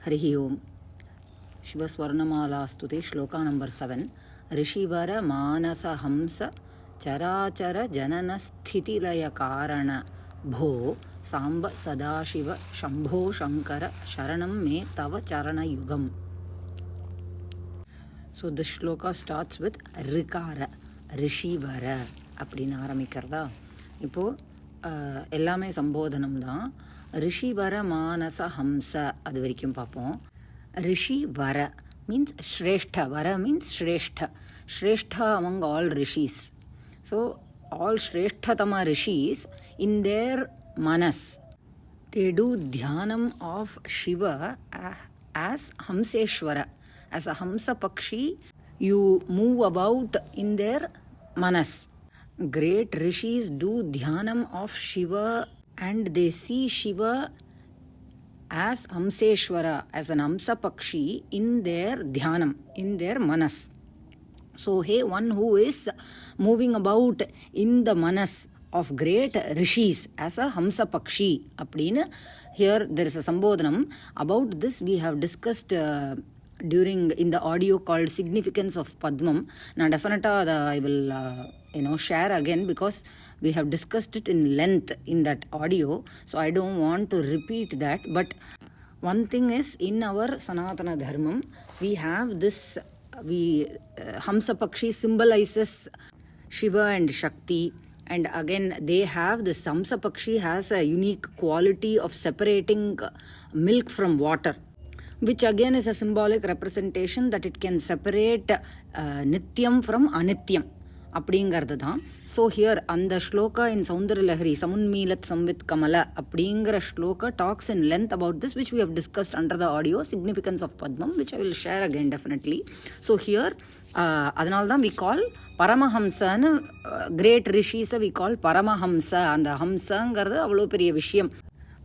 हरिः ओम् शिवस्वर्णमालास्तुति श्लोका नंबर 7 ऋषिवर मानस हंस चराचर जनन स्थितिलय कारण भो सांब सदाशिव शंभो शंकर शरणं मे तव चरणयुगम. So this shloka starts with ரிகார ரிஷிவர அப்படின்னு ஆரம்பிக்கிறதா. இப்போது எல்லாமே சம்போதனம் தான். ரிஷிவர மானச ஹம்ச அது வரைக்கும் பார்ப்போம். ரிஷிவர மீன்ஸ் ஸ்ரேஷ்ட, வர means ஸ்ரேஷ்ட, ஸ்ரேஷ்ட among all rishis. So all shreshtatama rishis in their manas they do dhyanam of Shiva as Hamseshwara. As a Hamsa Pakshi, you move about in their manas. Great rishis do dhyanam of Shiva and they see Shiva as Hamseshwara, as an Hamsa Pakshi in their dhyanam, in their manas. So, hey, one who is moving about in the manas of great rishis as a Hamsa Pakshi. Appadina, here there is a sambodhanam. About this we have discussed during in the audio called Significance of Padmam. Now definitely I will share again because we have discussed it in length in that audio, so I don't want to repeat that. But one thing is, in our Sanatana Dharmam we have this Hamsa Pakshi symbolizes Shiva and Shakti, and again they have this Hamsa Pakshi has a unique quality of separating milk from water, which again is a symbolic representation that it can separate Nityam from Anityam. அப்படிங்கிறது தான். So here அந்த ஸ்லோகா இன் சௌந்தரலஹரி சமுன்மீலத் சம்வித் கமல அப்படிங்கிற shloka talks in length about this which we have discussed under the audio significance of பத்மம் which I will share again definitely. So here அதனால தான் we call பரமஹம்சன்னு கிரேட் ரிஷீஸை வி கால் பரமஹம்ச. அந்த ஹம்சங்கிறது அவ்வளோ பெரிய விஷயம்.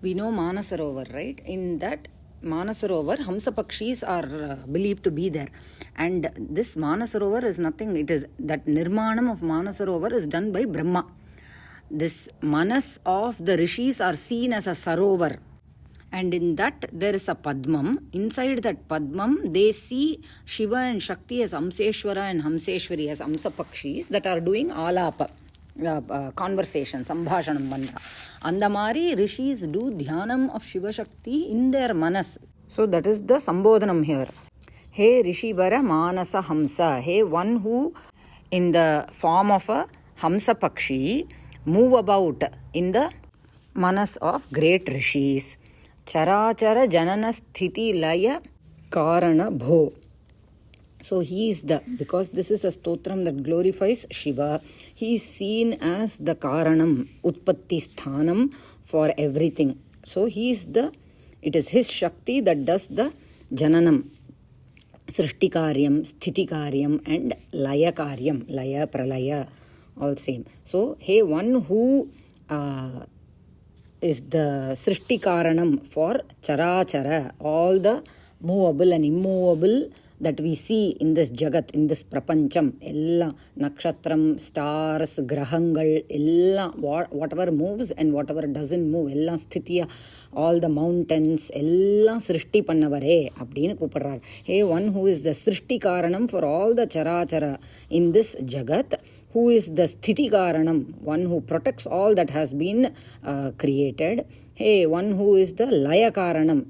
We know Manasarovar, right? In that Manasarovar, Hamsa Pakshis are believed to be there, and this Manasarovar is nothing. It is that Nirmanam of Manasarovar is done by Brahma. This manas of the rishis are seen as a sarovar, and in that there is a Padmam. Inside that Padmam they see Shiva and Shakti as Hamseshwara and Hamseshwari as Hamsa Pakshis that are doing alapa, conversation, sambhashanam mandra. Andamari rishis do dhyanam of Shiva Shakti in their manas. So that is the sambodhanam here. Hey Rishivara Manasa Hamsa. Hey, one who in the form of a Hamsa Pakshi move about in the manas of great rishis. Charachara Janana Sthiti Laya Karana Bho. So he is because this is a stotram that glorifies Shiva, he is seen as the Karanam, Utpatti Sthanam for everything. So he is it is his Shakti that does the Jananam, Srishtikaryam, Sthitikaryam and Layakaryam, Laya, Pralaya, all same. So, hey, one who is the Srishtikaranam for Charachara, all the movable and immovable that we see in this jagat, in this prapancham, ella nakshatram, stars, grahangal, ella whatever moves and whatever doesn't move, ella sthitiya, all the mountains, ella srishti pannavare appdinu கூப்பிடுறார். Hey, one who is the srishti karanam for all the charachara in this jagat, who is the sthiti karanam, one who protects all that has been created. Hey, one who is the laya karanam,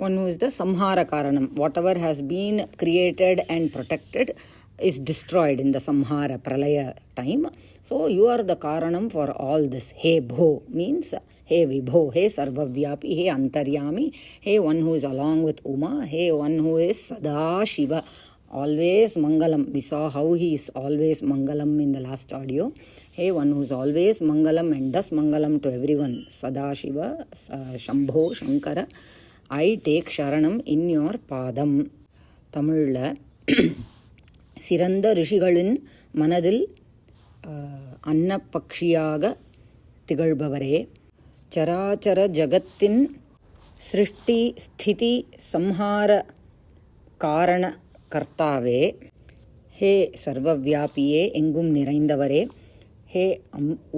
one who is the samhara karanam. Whatever has been created and protected is destroyed in the samhara pralaya time. So you are the karanam for all this. Hey bho means hey vibho, hey sarvavyapi, hey antaryami, hey one who is along with Uma, hey one who is sada shiva, always mangalam. We saw how he is always mangalam in the last audio. Hey, one who is always mangalam and does mangalam to everyone. Sada shiva, shambho shankara, I take sharanam in your padam. தமிழில் சிறந்த ரிஷிகளின் மனதில் அன்னபக்ஷியாக திகழ்பவரே, சராச்சர ஜகத்தின் சிருஷ்டி ஸ்திதி சம்ஹார காரண கர்த்தாவே, ஹே சர்வவியாபியே, எங்கும் நிறைந்தவரே, ஹே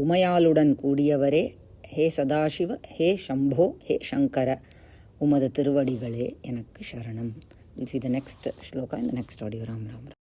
உமையாளுடன் கூடியவரே, ஹே சதாசிவ, ஹே சம்போ, ஹே சங்கர, உமது திருவடிகளே எனக்கு சரணம். We'll see the next shloka in the next audio. Ram Ram.